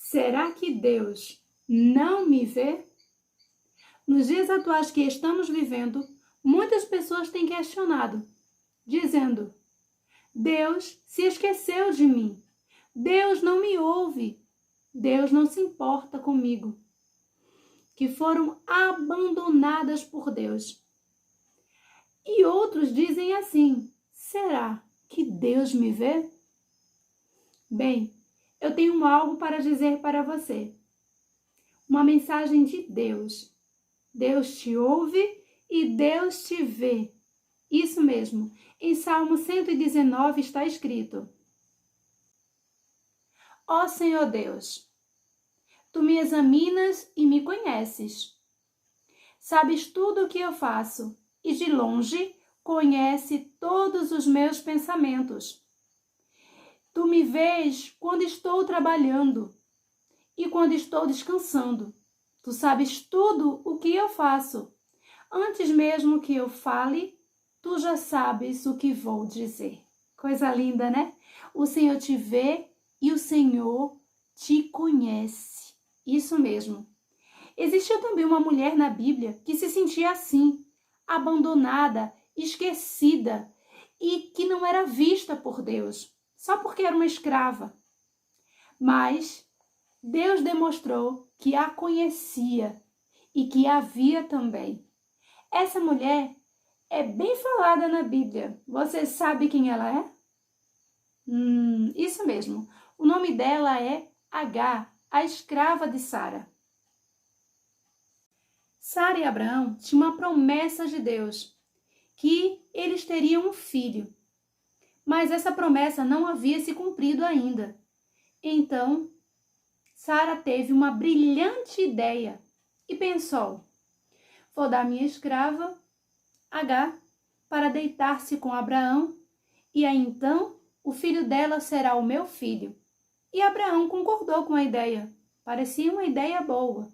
Será que Deus não me vê? Nos dias atuais que estamos vivendo, muitas pessoas têm questionado, dizendo: Deus se esqueceu de mim. Deus não me ouve. Deus não se importa comigo. Que foram abandonadas por Deus. E outros dizem assim: será que Deus me vê? Bem, eu tenho algo para dizer para você. Uma mensagem de Deus. Deus te ouve e Deus te vê. Isso mesmo. Em Salmo 119 está escrito: Ó Senhor Deus, Tu me examinas e me conheces. Sabes tudo o que eu faço e de longe conhece todos os meus pensamentos. Tu me vês quando estou trabalhando e quando estou descansando. Tu sabes tudo o que eu faço. Antes mesmo que eu fale, tu já sabes o que vou dizer. Coisa linda, né? O Senhor te vê e o Senhor te conhece. Isso mesmo. Existia também uma mulher na Bíblia que se sentia assim, abandonada, esquecida e que não era vista por Deus, só porque era uma escrava. Mas Deus demonstrou que a conhecia e que a via também. Essa mulher é bem falada na Bíblia. Você sabe quem ela é? Isso mesmo. O nome dela é Agar, a escrava de Sara. Sara e Abraão tinham uma promessa de Deus, que eles teriam um filho. Mas essa promessa não havia se cumprido ainda. Então, Sara teve uma brilhante ideia e pensou: vou dar minha escrava, Agar, para deitar-se com Abraão, e aí então o filho dela será o meu filho. E Abraão concordou com a ideia. Parecia uma ideia boa.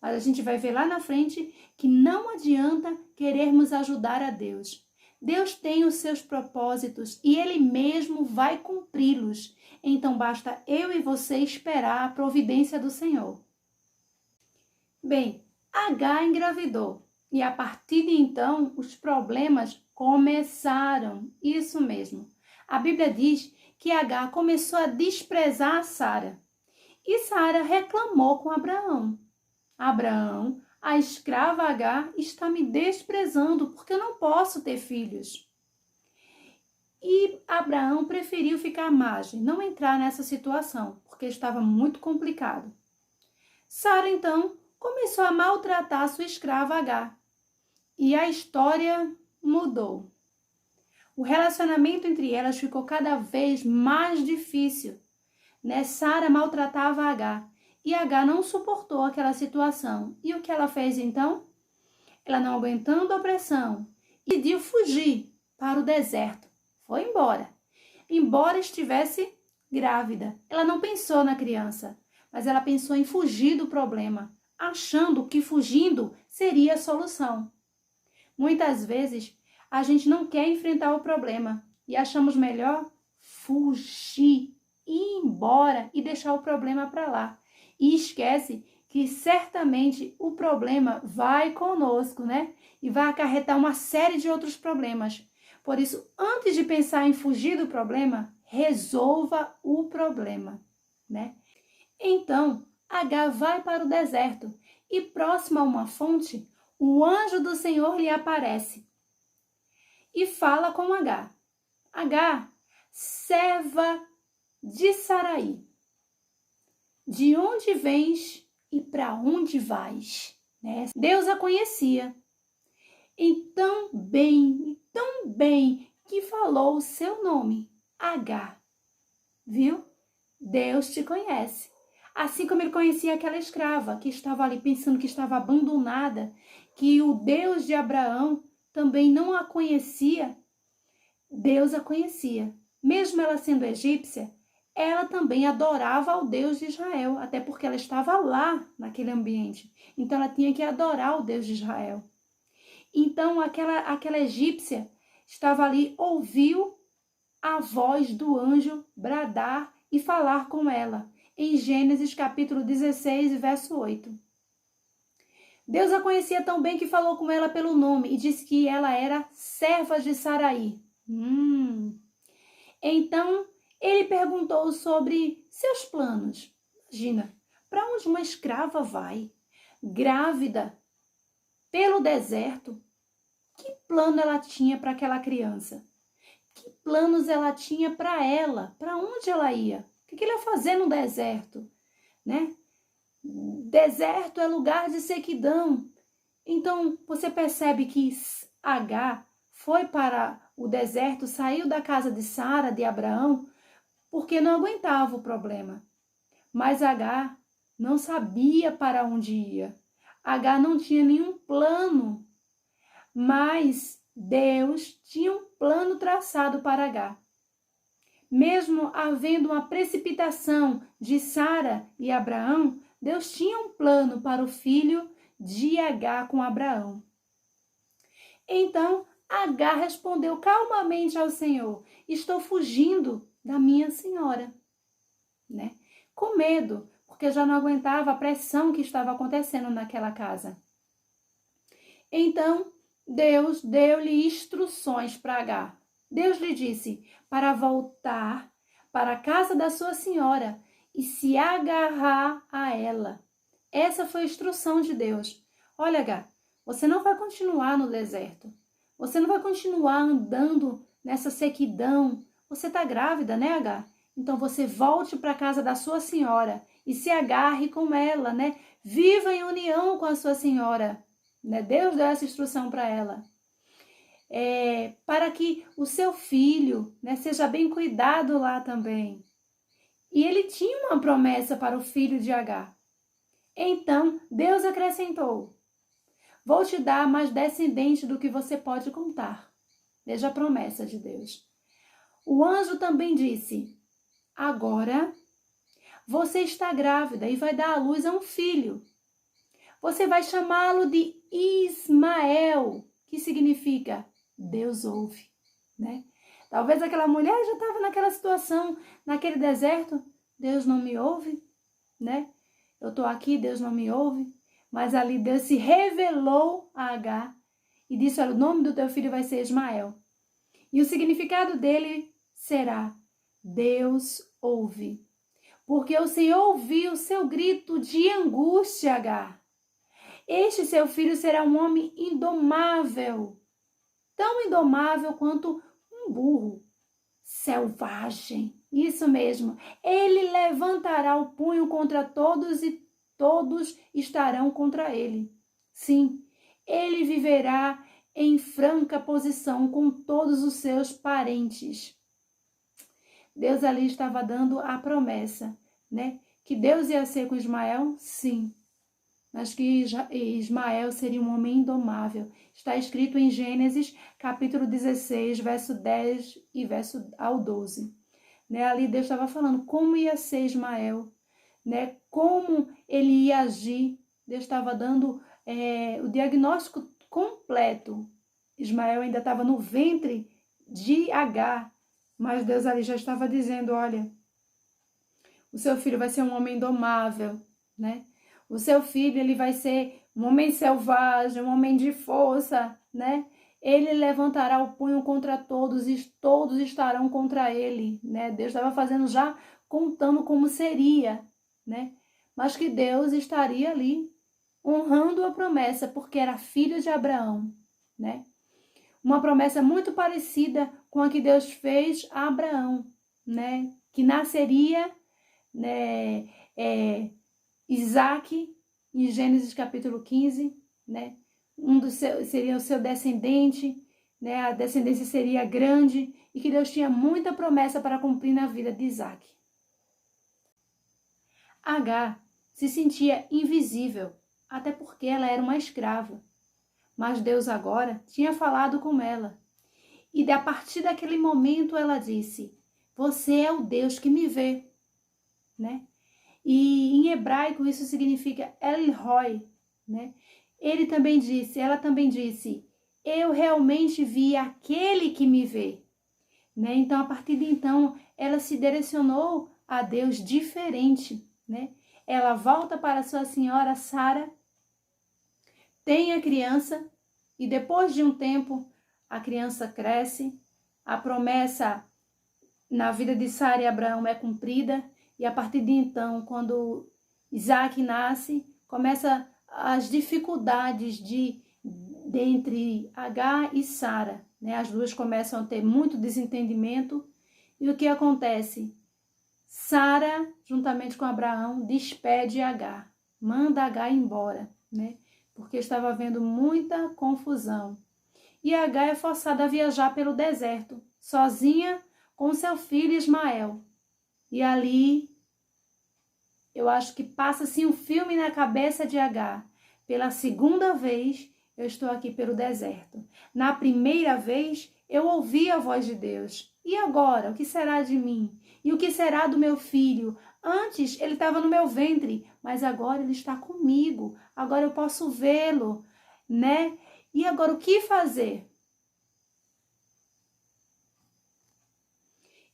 Mas a gente vai ver lá na frente que não adianta querermos ajudar a Deus. Deus tem os seus propósitos e Ele mesmo vai cumpri-los. Então basta eu e você esperar a providência do Senhor. Bem, Agar engravidou e a partir de então os problemas começaram. Isso mesmo. A Bíblia diz que Agar começou a desprezar a Sara e Sara reclamou com Abraão. Abraão, a escrava Agar, está me desprezando porque eu não posso ter filhos. E Abraão preferiu ficar à margem, não entrar nessa situação, porque estava muito complicado. Sara, então, começou a maltratar sua escrava Agar. E a história mudou. O relacionamento entre elas ficou cada vez mais difícil. Sara maltratava Agar. E Agar não suportou aquela situação. E o que ela fez então? Ela, não aguentando a opressão, decidiu fugir para o deserto. Foi embora. Embora estivesse grávida. Ela não pensou na criança, mas ela pensou em fugir do problema, achando que fugindo seria a solução. Muitas vezes, a gente não quer enfrentar o problema e achamos melhor fugir, ir embora e deixar o problema para lá. E esquece que certamente o problema vai conosco, né? E vai acarretar uma série de outros problemas. Por isso, antes de pensar em fugir do problema, resolva o problema, né? Então, Agar vai para o deserto e próximo a uma fonte, o anjo do Senhor lhe aparece e fala com Agar. Agar, serva de Sarai, de onde vens e para onde vais? Né? Deus a conhecia. Tão bem que falou o seu nome, Agar. Viu? Deus te conhece. Assim como ele conhecia aquela escrava que estava ali pensando que estava abandonada, que o Deus de Abraão também não a conhecia, Deus a conhecia. Mesmo ela sendo egípcia, ela também adorava ao Deus de Israel, até porque ela estava lá naquele ambiente. Então ela tinha que adorar o Deus de Israel. Então aquela egípcia estava ali, ouviu a voz do anjo bradar e falar com ela. em Gênesis capítulo 16, verso 8. Deus a conhecia tão bem que falou com ela pelo nome e disse que ela era serva de Sarai. Então, ele perguntou sobre seus planos. Imagina, para onde uma escrava vai, grávida, pelo deserto? Que plano ela tinha para aquela criança? Que planos ela tinha para ela? Para onde ela ia? O que ela ia fazer no deserto? Né? Deserto é lugar de sequidão. Então, você percebe que Agar foi para o deserto, saiu da casa de Sara, de Abraão, porque não aguentava o problema. Mas Agar não sabia para onde ia. Agar não tinha nenhum plano, mas Deus tinha um plano traçado para Agar. Mesmo havendo uma precipitação de Sara e Abraão, Deus tinha um plano para o filho de Agar com Abraão. Então, Agar respondeu calmamente ao Senhor: estou fugindo da minha senhora, né? Com medo, porque já não aguentava a pressão que estava acontecendo naquela casa. Então, Deus deu-lhe instruções para Agar. Deus lhe disse para voltar para a casa da sua senhora e se agarrar a ela. Essa foi a instrução de Deus. Olha, Agar, você não vai continuar no deserto. Você não vai continuar andando nessa sequidão. Você está grávida, né, Agar? Então você volte para a casa da sua senhora e se agarre com ela, né? Viva em união com a sua senhora. Né? Deus deu essa instrução para ela. Para que o seu filho, né, seja bem cuidado lá também. E ele tinha uma promessa para o filho de Agar. Então, Deus acrescentou: vou te dar mais descendente do que você pode contar. Veja a promessa de Deus. O anjo também disse: agora você está grávida e vai dar à luz a um filho. Você vai chamá-lo de Ismael, que significa Deus ouve, né? Talvez aquela mulher já estava naquela situação, naquele deserto. Deus não me ouve, né? Eu estou aqui, Deus não me ouve. Mas ali Deus se revelou a Agar e disse: olha, o nome do teu filho vai ser Ismael. E o significado dele será: Deus ouve. Porque o Senhor ouviu o seu grito de angústia, Agar. Este seu filho será um homem indomável, tão indomável quanto um burro, selvagem. Isso mesmo. Ele levantará o punho contra todos e todos estarão contra ele. Sim, ele viverá em franca posição com todos os seus parentes. Deus ali estava dando a promessa, né? Que Deus ia ser com Ismael, sim. Mas que Ismael seria um homem indomável. Está escrito em Gênesis, capítulo 16, verso 10 e verso ao 12. Né? Ali Deus estava falando como ia ser Ismael, né? Como ele ia agir. Deus estava dando o diagnóstico completo. Ismael ainda estava no ventre de Agar, mas Deus ali já estava dizendo: olha, o seu filho vai ser um homem indomável, né? O seu filho, ele vai ser um homem selvagem, um homem de força, né? Ele levantará o punho contra todos e todos estarão contra ele, né? Deus estava fazendo já, contando como seria, né? Mas que Deus estaria ali honrando a promessa, porque era filho de Abraão, né? Uma promessa muito parecida com a que Deus fez a Abraão, né? Que nasceria, né? Isaac, em Gênesis capítulo 15, né? Seria o seu descendente, né? A descendência seria grande e que Deus tinha muita promessa para cumprir na vida de Isaac. Agar se sentia invisível, até porque ela era uma escrava. Mas Deus agora tinha falado com ela. E a partir daquele momento ela disse: você é o Deus que me vê, né? E em hebraico isso significa El-Roi, né? Ela também disse, eu realmente vi aquele que me vê, né? Então, a partir de então, ela se direcionou a Deus diferente, né? Ela volta para sua senhora Sara, tem a criança e depois de um tempo a criança cresce, a promessa na vida de Sara e Abraão é cumprida e a partir de então, quando Isaac nasce, começa as dificuldades entre Agar e Sara, né? As duas começam a ter muito desentendimento e o que acontece? Sara, juntamente com Abraão, despede Agar, manda Agar embora, né? Porque estava havendo muita confusão. E Agar é forçada a viajar pelo deserto, sozinha com seu filho Ismael. E ali, eu acho que passa-se um filme na cabeça de Agar. Pela segunda vez, eu estou aqui pelo deserto. Na primeira vez, eu ouvi a voz de Deus. E agora, o que será de mim? E o que será do meu filho? Antes, ele estava no meu ventre, mas agora ele está comigo. Agora eu posso vê-lo, né? E agora, o que fazer?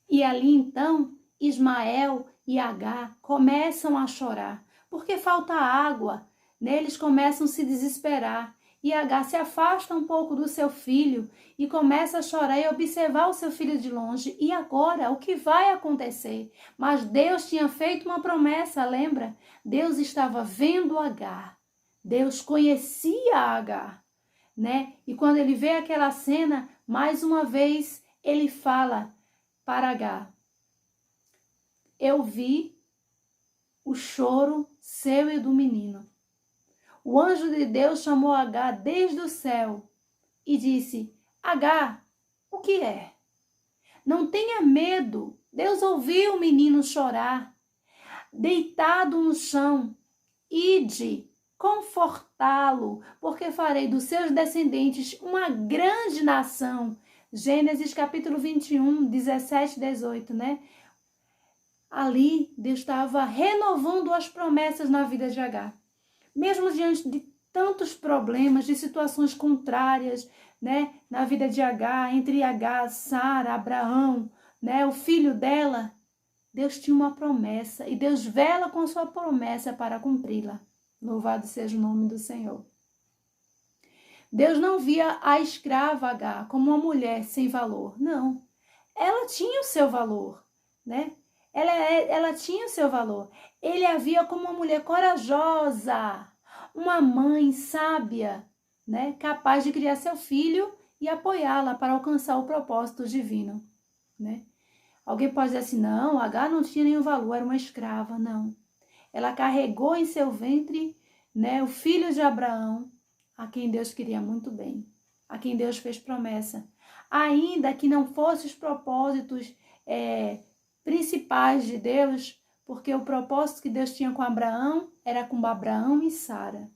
E ali, então, Ismael e Agar começam a chorar, porque falta água, né? Eles começam a se desesperar. E Agar se afasta um pouco do seu filho e começa a chorar e observar o seu filho de longe. E agora, o que vai acontecer? Mas Deus tinha feito uma promessa, lembra? Deus estava vendo Agar. Deus conhecia Agar, né? E quando ele vê aquela cena, mais uma vez, ele fala para Agar: eu vi o choro seu e do menino. O anjo de Deus chamou Agar desde o céu e disse: Agar, o que é? Não tenha medo. Deus ouviu o menino chorar, deitado no chão. Ide confortá-lo, porque farei dos seus descendentes uma grande nação. Gênesis capítulo 21, 17 e 18, né? Ali, Deus estava renovando as promessas na vida de Agar. Mesmo diante de tantos problemas, de situações contrárias, né, na vida de Agar, entre Agar, Sara, Abraão, né, o filho dela, Deus tinha uma promessa e Deus vela com sua promessa para cumpri-la. Louvado seja o nome do Senhor. Deus não via a escrava Agar como uma mulher sem valor, não. Ela tinha o seu valor, né? Ela tinha o seu valor. Ele a via como uma mulher corajosa, uma mãe sábia, né? Capaz de criar seu filho e apoiá-la para alcançar o propósito divino, né? Alguém pode dizer assim, não, Agar não tinha nenhum valor, era uma escrava, não. Ela carregou em seu ventre, né, o filho de Abraão, a quem Deus queria muito bem, a quem Deus fez promessa. Ainda que não fossem os propósitos principais de Deus, porque o propósito que Deus tinha com Abraão era com Abraão e Sara.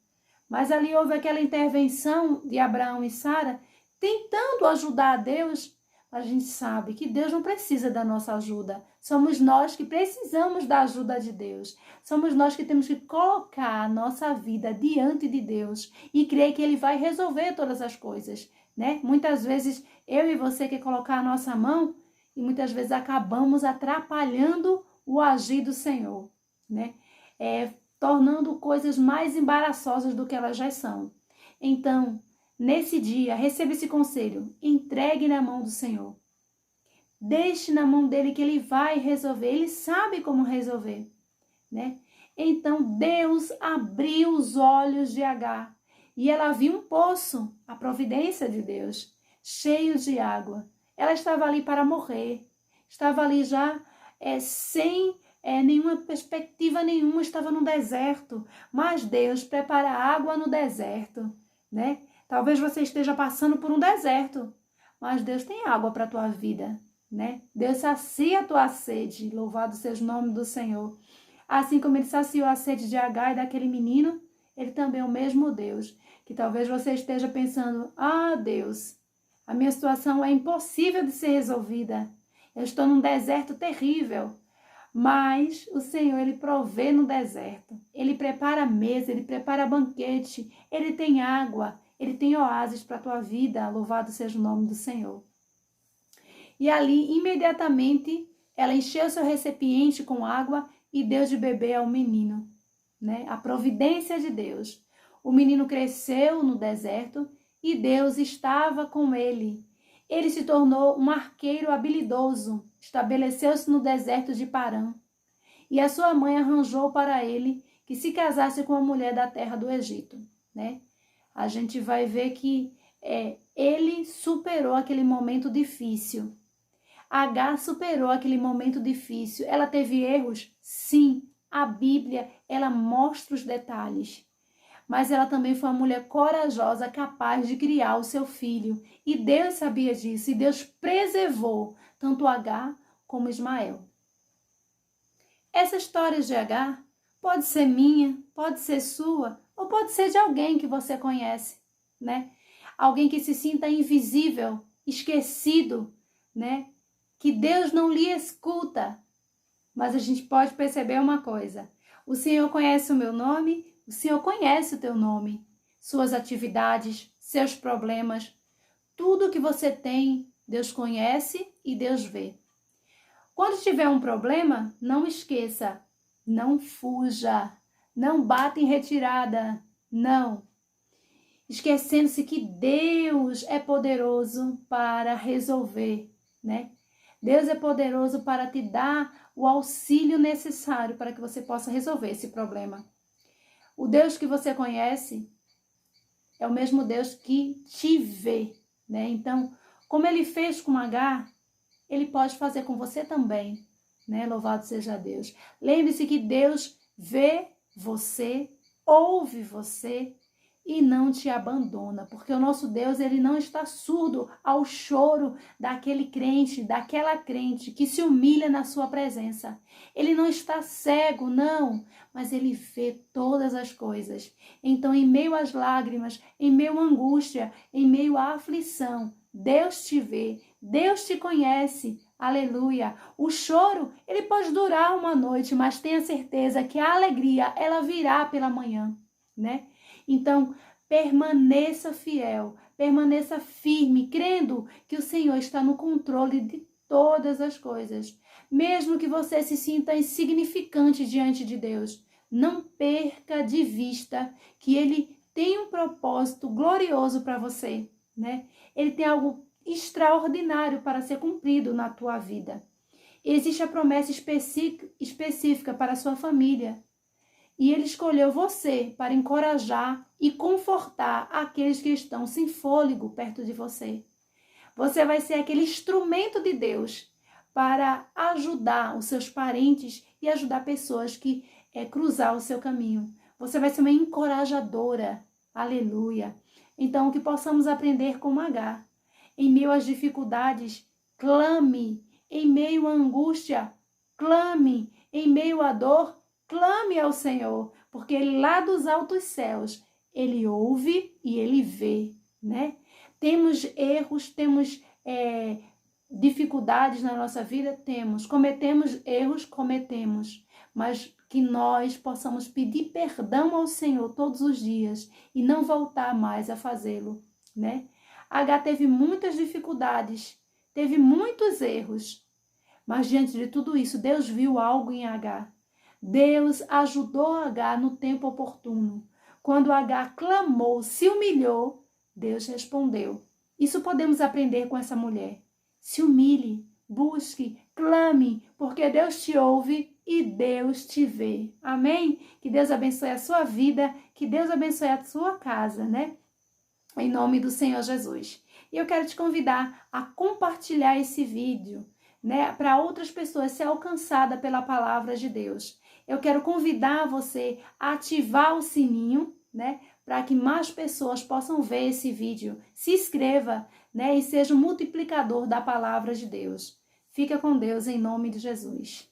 Mas ali houve aquela intervenção de Abraão e Sara, tentando ajudar a Deus. A gente sabe que Deus não precisa da nossa ajuda. Somos nós que precisamos da ajuda de Deus. Somos nós que temos que colocar a nossa vida diante de Deus e crer que Ele vai resolver todas as coisas, né? Muitas vezes eu e você quer colocar a nossa mão e muitas vezes acabamos atrapalhando o agir do Senhor, né? Tornando coisas mais embaraçosas do que elas já são. Então, nesse dia, receba esse conselho, entregue na mão do Senhor. Deixe na mão dele que ele vai resolver, ele sabe como resolver, né? Então, Deus abriu os olhos de Agar e ela viu um poço, a providência de Deus, cheio de água. Ela estava ali para morrer, estava ali já sem nenhuma perspectiva nenhuma, estava no deserto, mas Deus prepara água no deserto, né? Talvez você esteja passando por um deserto, mas Deus tem água para a tua vida, né? Deus sacia a tua sede, louvado seja o nome do Senhor. Assim como ele saciou a sede de Agar e daquele menino, ele também é o mesmo Deus, que talvez você esteja pensando, Deus, a minha situação é impossível de ser resolvida, eu estou num deserto terrível. Mas o Senhor, Ele provê no deserto. Ele prepara a mesa, Ele prepara banquete. Ele tem água, Ele tem oásis para a tua vida. Louvado seja o nome do Senhor. E ali, imediatamente, ela encheu seu recipiente com água e deu de beber ao menino, né? A providência de Deus. O menino cresceu no deserto e Deus estava com ele. Ele se tornou um arqueiro habilidoso, estabeleceu-se no deserto de Parã. E a sua mãe arranjou para ele que se casasse com uma mulher da terra do Egito, né? A gente vai ver que ele superou aquele momento difícil. Agar superou aquele momento difícil. Ela teve erros? Sim. A Bíblia, ela mostra os detalhes. Mas ela também foi uma mulher corajosa, capaz de criar o seu filho. E Deus sabia disso. E Deus preservou tanto Agar como Ismael. Essa história de Agar pode ser minha, pode ser sua, ou pode ser de alguém que você conhece, né? Alguém que se sinta invisível, esquecido, né? Que Deus não lhe escuta. Mas a gente pode perceber uma coisa. O Senhor conhece o meu nome, o Senhor conhece o teu nome, suas atividades, seus problemas, tudo que você tem, Deus conhece e Deus vê. Quando tiver um problema, não esqueça, não fuja, não bata em retirada, não. Esquecendo-se que Deus é poderoso para resolver, né? Deus é poderoso para te dar o auxílio necessário para que você possa resolver esse problema. O Deus que você conhece é o mesmo Deus que te vê, né? Então, como ele fez com Agar, ele pode fazer com você também, né? Louvado seja Deus. Lembre-se que Deus vê você, ouve você e não te abandona, porque o nosso Deus, ele não está surdo ao choro daquele crente, daquela crente que se humilha na sua presença. Ele não está cego, não, mas ele vê todas as coisas. Então, em meio às lágrimas, em meio à angústia, em meio à aflição, Deus te vê, Deus te conhece, aleluia. O choro, ele pode durar uma noite, mas tenha certeza que a alegria, ela virá pela manhã, né? Então, permaneça fiel, permaneça firme, crendo que o Senhor está no controle de todas as coisas. Mesmo que você se sinta insignificante diante de Deus, não perca de vista que Ele tem um propósito glorioso para você, né? Ele tem algo extraordinário para ser cumprido na tua vida. Existe a promessa específica para a sua família. E ele escolheu você para encorajar e confortar aqueles que estão sem fôlego perto de você. Você vai ser aquele instrumento de Deus para ajudar os seus parentes e ajudar pessoas que cruzar o seu caminho. Você vai ser uma encorajadora. Aleluia. Então, que possamos aprender com Agar. Em meio às dificuldades, clame. Em meio à angústia, clame. Em meio à dor, clame ao Senhor, porque Ele lá dos altos céus, Ele ouve e Ele vê, né? Temos erros, temos dificuldades na nossa vida? Temos. Cometemos erros? Cometemos. Mas que nós possamos pedir perdão ao Senhor todos os dias e não voltar mais a fazê-lo, né? Agar teve muitas dificuldades, teve muitos erros, mas diante de tudo isso, Deus viu algo em Agar. Deus ajudou Agar no tempo oportuno. Quando Agar clamou, se humilhou, Deus respondeu. Isso podemos aprender com essa mulher. Se humilhe, busque, clame, porque Deus te ouve e Deus te vê. Amém? Que Deus abençoe a sua vida, que Deus abençoe a sua casa, né? Em nome do Senhor Jesus. E eu quero te convidar a compartilhar esse vídeo, né? Para outras pessoas ser alcançada pela palavra de Deus. Eu quero convidar você a ativar o sininho, né? Para que mais pessoas possam ver esse vídeo. Se inscreva, né? E seja um multiplicador da palavra de Deus. Fica com Deus em nome de Jesus.